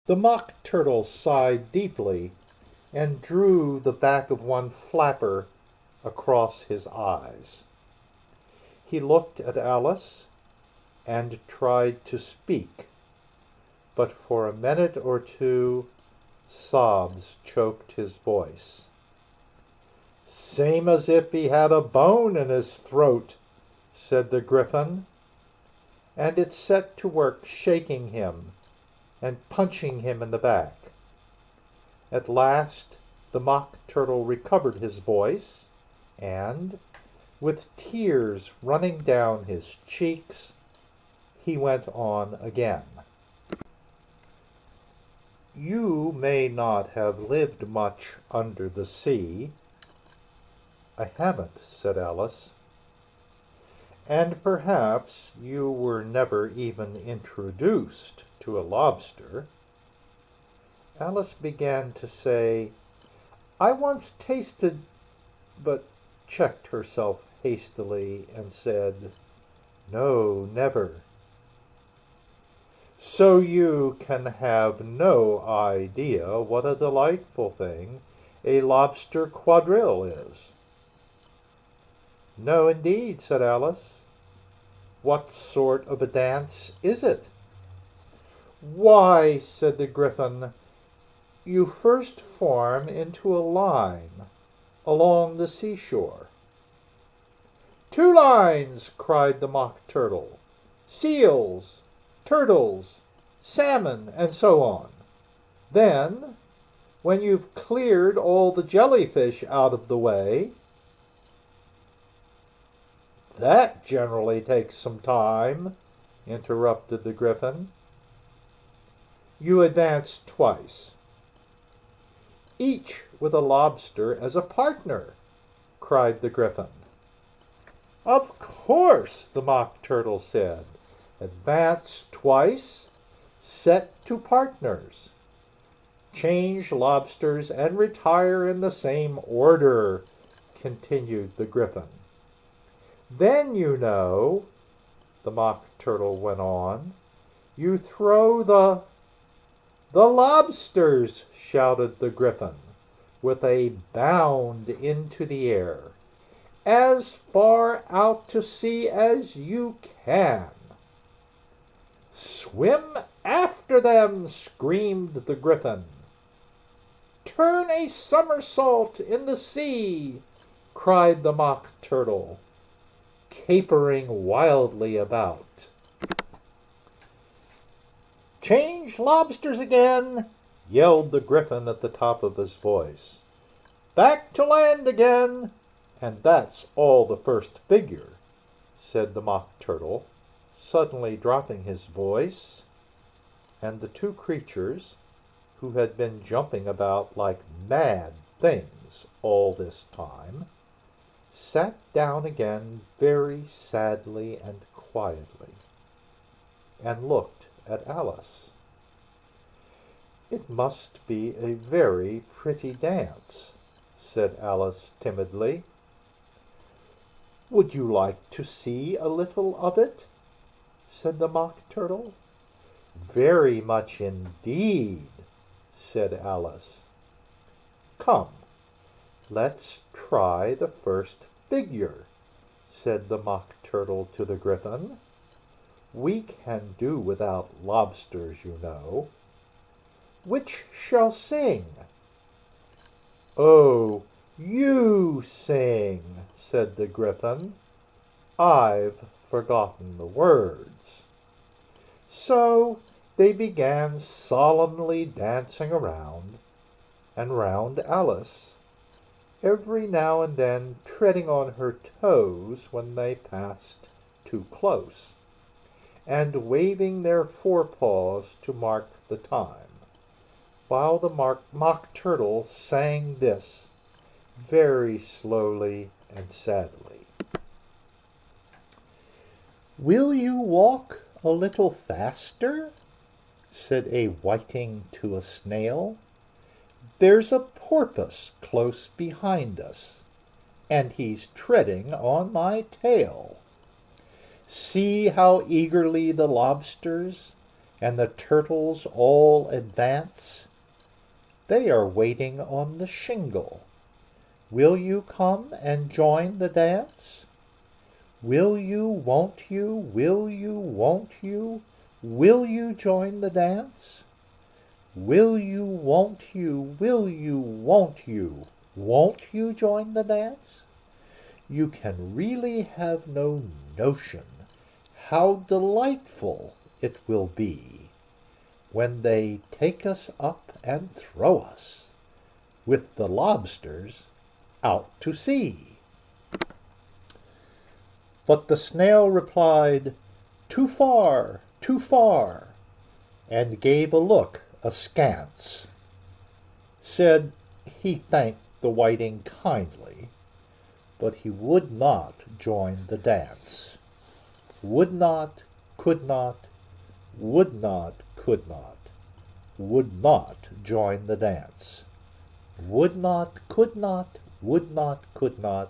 The Mock Turtle sighed deeply and drew the back of one flapper across his eyes. He looked at Alice and tried to speak, but for a minute or two sobs choked his voice. "Same as if he had a bone in his throat," said the Gryphon, and it set to work shaking him and punching him in the back. At last the Mock Turtle recovered his voice, and, with tears running down his cheeks, he went on again. "You may not have lived much under the sea." "I haven't," said Alice. "And perhaps you were never even introduced to a lobster." Alice began to say, "I once tasted," but checked herself hastily and said, "No, never." "So you can have no idea what a delightful thing a lobster quadrille is." "No, indeed," said Alice. "What sort of a dance is it?" "Why," said the Gryphon, "you first form into a line along the seashore." "Two lines!" cried the Mock Turtle. "Seals, turtles, salmon, and so on. Then, when you've cleared all the jellyfish out of the way—" "That generally takes some time," interrupted the Gryphon. "You advance twice, each with a lobster as a partner," cried the Gryphon. "Of course," the Mock Turtle said. "Advance twice, set to partners. Change lobsters and retire in the same order," continued the Gryphon. "Then, you know," the Mock Turtle went on, "you throw the—" "The lobsters!" shouted the Gryphon, with a bound into the air. "As far out to sea as you can." "Swim after them!" screamed the Gryphon. "Turn a somersault in the sea!" cried the Mock Turtle, capering wildly about. "Change lobsters again!" yelled the Gryphon at the top of his voice. "Back to land again! And that's all the first figure," said the Mock Turtle, suddenly dropping his voice, and the two creatures, who had been jumping about like mad things all this time, sat down again very sadly and quietly, and looked at Alice. "It must be a very pretty dance," said Alice timidly. "Would you like to see a little of it?" said the Mock Turtle. "Very much indeed," said Alice. "Come, let's try the first figure," said the Mock Turtle to the Gryphon. "We can do without lobsters, you know. Which shall sing?" "Oh, you sing," said the Gryphon. "I've forgotten the words." So they began solemnly dancing around and round Alice, every now and then treading on her toes when they passed too close, and waving their forepaws to mark the time, while the Mock Turtle sang this, very slowly and sadly. "Will you walk a little faster?" said a whiting to a snail. "There's a porpoise close behind us, and he's treading on my tail. See how eagerly the lobsters and the turtles all advance. They are waiting on the shingle. Will you come and join the dance? Will you, won't you, will you, won't you, will you join the dance? Will you, won't you, will you, won't you join the dance? You can really have no notion how delightful it will be when they take us up and throw us with the lobsters out to sea. But the snail replied, too far, and gave a look askance. Said he thanked the whiting kindly, but he would not join the dance. Would not, could not, would not, could not, would not join the dance. Would not, could not, would not, could not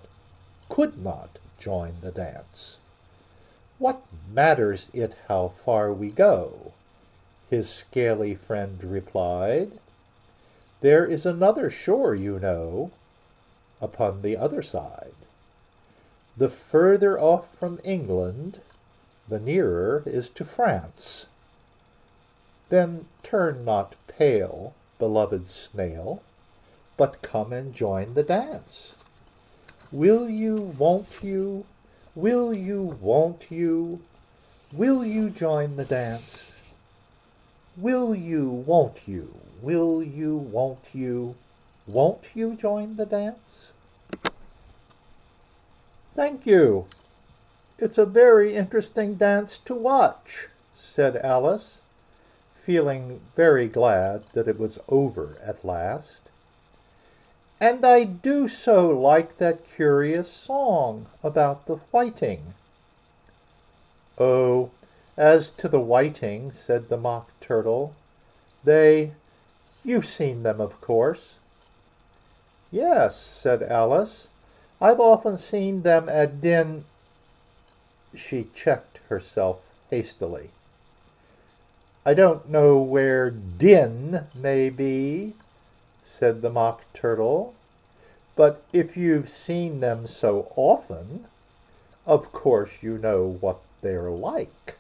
join the dance. What matters it how far we go? His scaly friend replied. There is another shore, you know, upon the other side. The further off from England, the nearer is to France. Then turn not pale, beloved snail, but come and join the dance. Will you, won't you, will you, won't you, will you join the dance? Will you, won't you, will you, won't you join the dance? Thank you. It's a very interesting dance to watch, said Alice, feeling very glad that it was over at last. And I do so like that curious song about the whiting. Oh, as to the whiting, said the Mock Turtle, you've seen them, of course. Yes, said Alice, I've often seen them at She checked herself hastily. I don't know where Din may be, said the Mock Turtle, but if you've seen them so often, of course you know what they're like.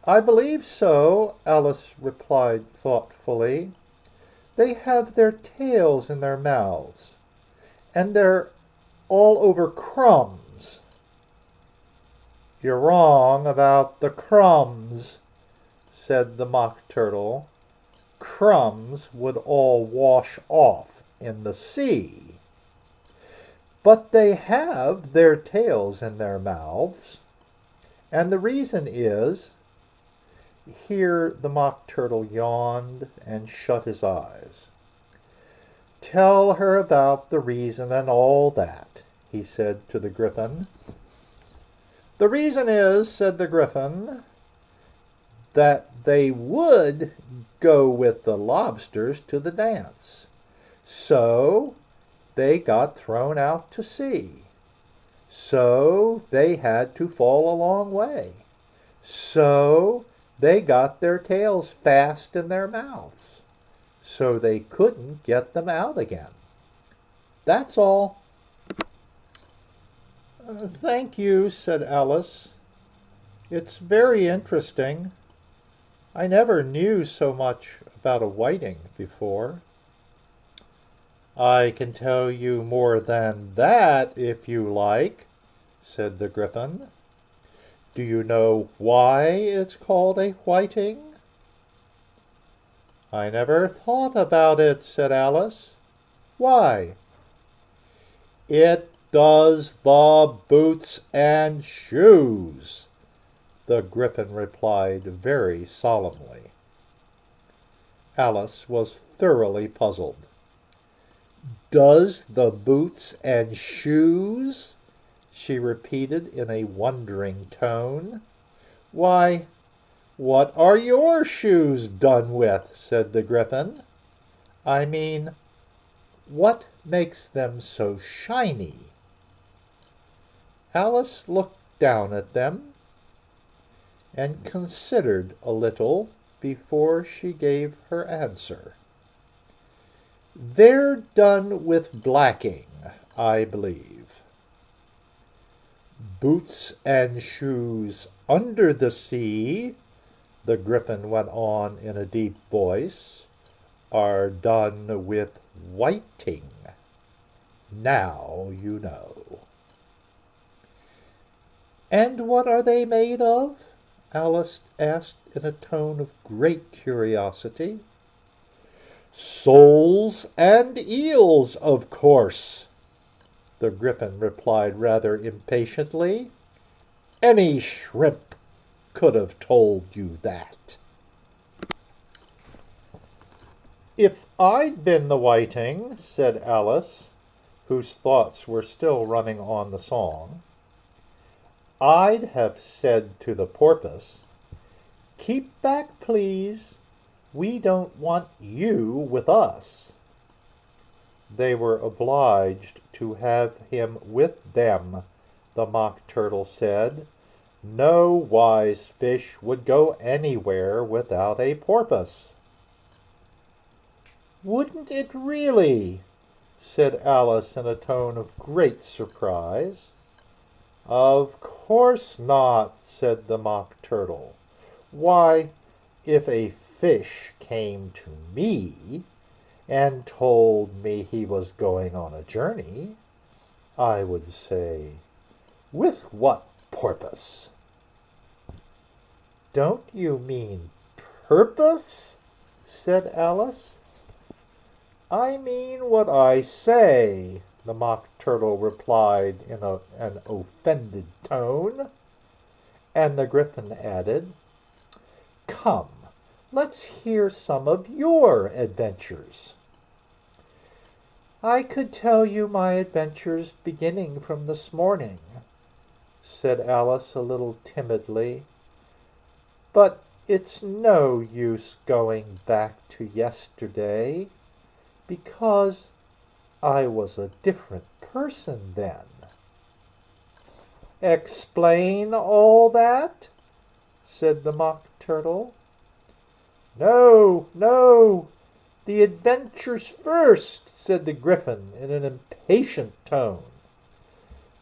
I believe so, Alice replied thoughtfully. They have their tails in their mouths, and they're all over crumbs. You're wrong about the crumbs, said the Mock Turtle. Crumbs would all wash off in the sea. But they have their tails in their mouths, and the reason is... Here the Mock Turtle yawned and shut his eyes. Tell her about the reason and all that, he said to the Gryphon. The reason is, said the Gryphon, that they would go with the lobsters to the dance. So they got thrown out to sea. So they had to fall a long way. So they got their tails fast in their mouths. So they couldn't get them out again. That's all. Thank you, said Alice. It's very interesting. I never knew so much about a whiting before. I can tell you more than that, if you like, said the Gryphon. Do you know why it's called a whiting? I never thought about it, said Alice. Why? It does the boots and shoes, the Gryphon replied very solemnly. Alice was thoroughly puzzled. Does the boots and shoes? She repeated in a wondering tone. Why, what are your shoes done with? Said the Gryphon. I mean, what makes them so shiny? Alice looked down at them, and considered a little before she gave her answer. "They're done with blacking, I believe." "Boots and shoes under the sea," the Gryphon went on in a deep voice, "are done with whiting. Now you know." "And what are they made of?" Alice asked in a tone of great curiosity. "Soles and eels, of course," the Gryphon replied rather impatiently. "Any shrimp could have told you that." "If I'd been the whiting," said Alice, whose thoughts were still running on the song, "I'd have said to the porpoise, 'Keep back, please. We don't want you with us.'" They were obliged to have him with them, the Mock Turtle said. No wise fish would go anywhere without a porpoise. "Wouldn't it really?" said Alice in a tone of great surprise. "Of course not," said the Mock Turtle. "Why, if a fish came to me and told me he was going on a journey, I would say, 'With what porpoise?'" "Don't you mean purpose?" said Alice. "I mean what I say," the Mock Turtle replied in an offended tone. And the Gryphon added, "Come, let's hear some of your adventures." "I could tell you my adventures beginning from this morning," said Alice a little timidly, "but it's no use going back to yesterday, because I was a different person then." "Explain all that?" said the Mock Turtle. "No, no, the adventures first," said the Gryphon in an impatient tone.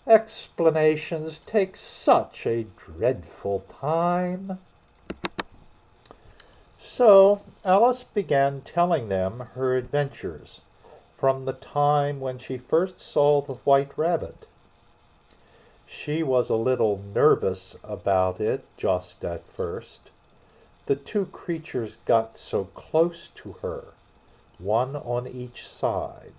"Explanations take such a dreadful time." So Alice began telling them her adventures from the time when she first saw the white rabbit. She was a little nervous about it just at first. The two creatures got so close to her, one on each side,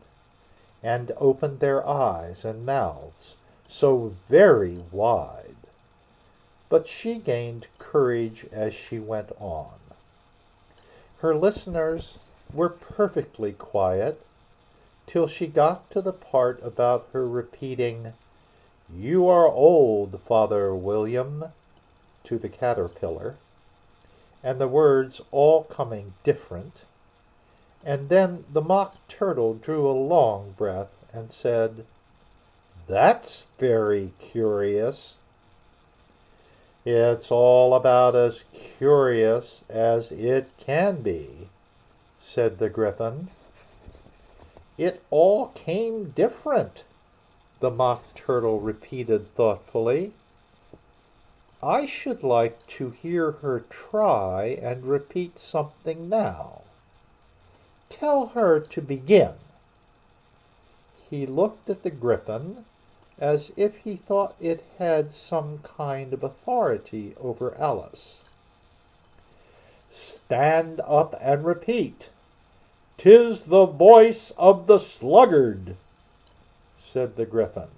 and opened their eyes and mouths so very wide. But she gained courage as she went on. Her listeners were perfectly quiet till she got to the part about her repeating, "You are old, Father William," to the caterpillar, and the words all coming different. And then the Mock Turtle drew a long breath and said, "That's very curious." "It's all about as curious as it can be," said the Gryphon. "It all came different," the Mock Turtle repeated thoughtfully. "I should like to hear her try and repeat something now. Tell her to begin." He looked at the Gryphon as if he thought it had some kind of authority over Alice. "Stand up and repeat. 'Tis the voice of the sluggard," said the Gryphon.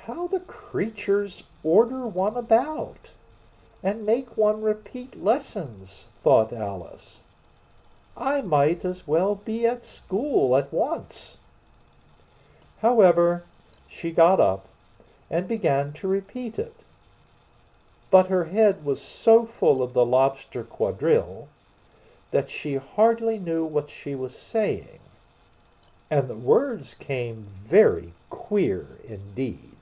"How the creatures order one about, and make one repeat lessons," thought Alice. "I might as well be at school at once." However, she got up and began to repeat it. But her head was so full of the Lobster Quadrille that she hardly knew what she was saying, and the words came very queer indeed.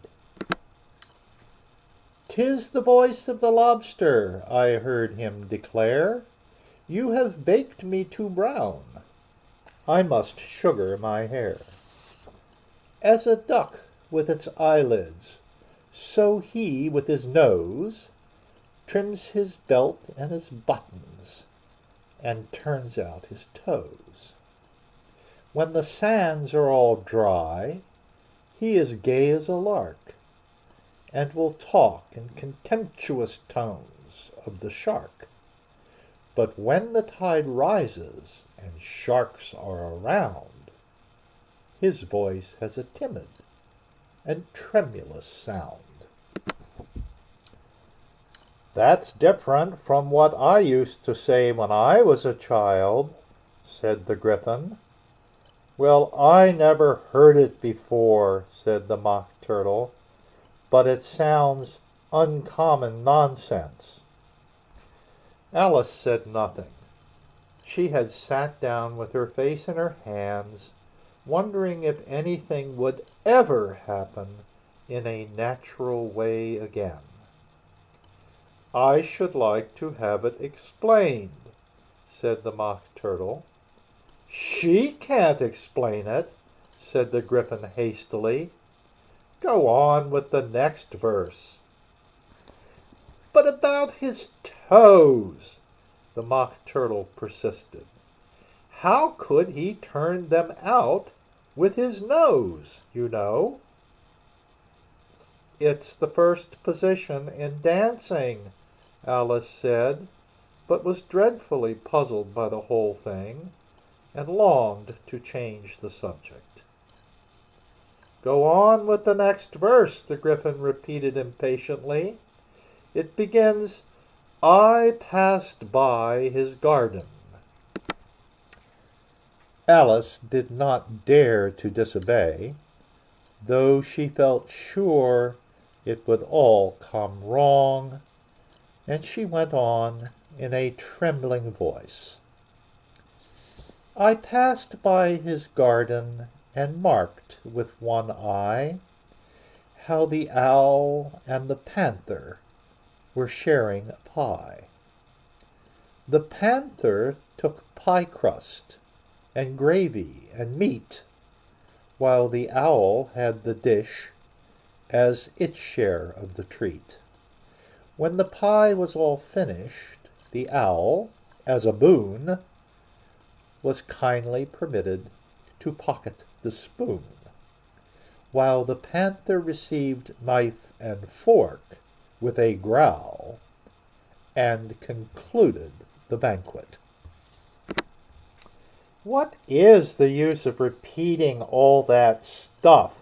"'Tis the voice of the lobster," I heard him declare. "You have baked me too brown. I must sugar my hair." As a duck with its eyelids, so he with his nose trims his belt and his buttons, and turns out his toes. When the sands are all dry, he is gay as a lark, and will talk in contemptuous tones of the shark. But when the tide rises and sharks are around, his voice has a timid and tremulous sound. "That's different from what I used to say when I was a child," said the Gryphon. "Well, I never heard it before," said the Mock Turtle, "but it sounds uncommon nonsense." Alice said nothing. She had sat down with her face in her hands, wondering if anything would ever happen in a natural way again. "I should like to have it explained," said the Mock Turtle. "She can't explain it," said the Gryphon hastily. "Go on with the next verse." "But about his toes," the Mock Turtle persisted. "How could he turn them out with his nose, you know?" "It's the first position in dancing," Alice said, but was dreadfully puzzled by the whole thing, and longed to change the subject. "Go on with the next verse," the Gryphon repeated impatiently. "It begins, 'I passed by his garden.'" Alice did not dare to disobey, though she felt sure it would all come wrong, and she went on in a trembling voice. "I passed by his garden and marked with one eye how the owl and the panther were sharing a pie. The panther took pie crust and gravy and meat, while the owl had the dish as its share of the treat. When the pie was all finished, the owl, as a boon, was kindly permitted to pocket the spoon, while the panther received knife and fork with a growl, and concluded the banquet." "What is the use of repeating all that stuff,"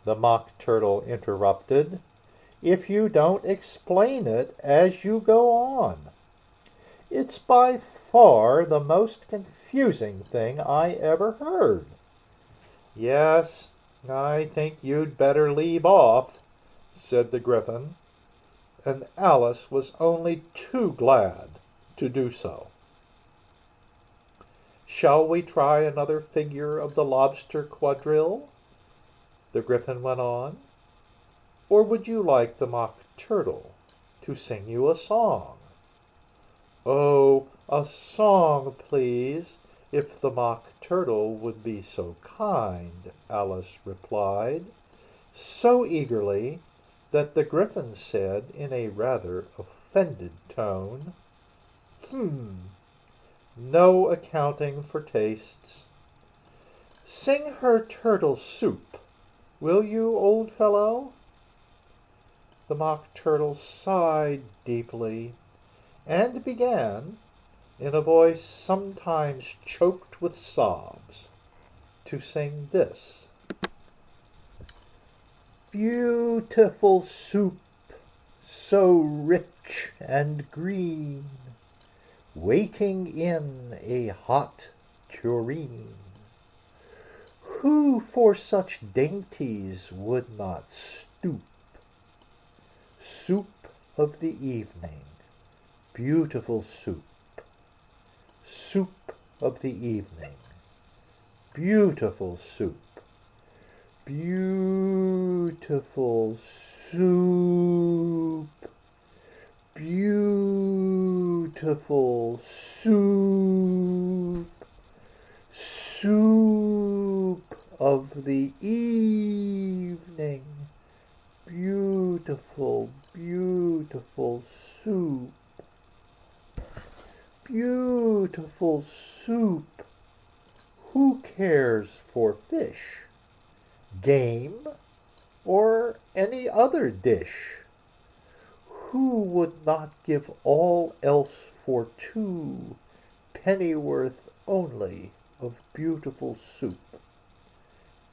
the Mock Turtle interrupted, "if you don't explain it as you go on? It's by far the most confusing thing I ever heard." "Yes, I think you'd better leave off," said the Gryphon, and Alice was only too glad to do so. "Shall we try another figure of the Lobster Quadrille?" the Gryphon went on. "Or would you like the Mock Turtle to sing you a song?" "Oh, a song, please, if the Mock Turtle would be so kind," Alice replied, so eagerly that the Gryphon said in a rather offended tone, no accounting for tastes. Sing her turtle soup, will you, old fellow?" The Mock Turtle sighed deeply, and began, in a voice sometimes choked with sobs, to sing this: "Beautiful soup, so rich and green, waiting in a hot tureen. Who for such dainties would not stoop? Soup of the evening, beautiful soup. Soup of the evening, beautiful soup. Beautiful soup." soup, beautiful soup, soup of the evening, beautiful, beautiful soup, beautiful soup. Who cares for fish, game, or any other dish? Who would not give all else for 2 pennyworth only of beautiful soup?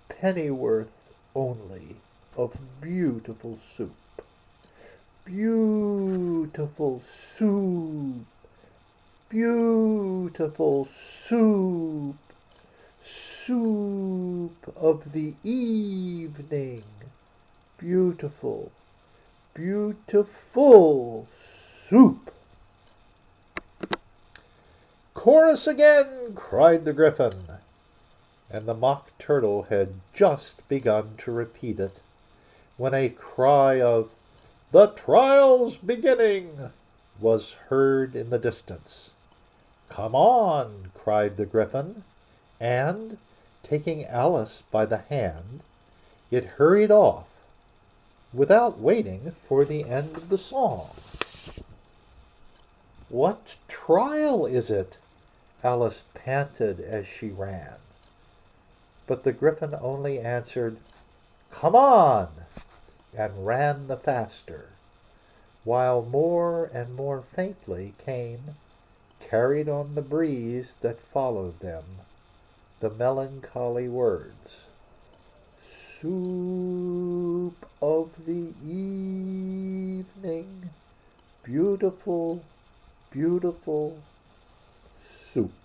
Pennyworth only of beautiful soup. Beautiful soup, beautiful soup, soup of the evening, beautiful, beautiful soup. Chorus again, cried the Gryphon, and the Mock Turtle had just begun to repeat it, when a cry of "The trial's beginning" was heard in the distance. "Come on," cried the Gryphon, and, taking Alice by the hand, it hurried off, without waiting for the end of the song. "What trial is it?" Alice panted as she ran. But the Gryphon only answered, "Come on," and ran the faster, while more and more faintly came, carried on the breeze that followed them, the melancholy words, "Soup of the evening, beautiful, beautiful soup."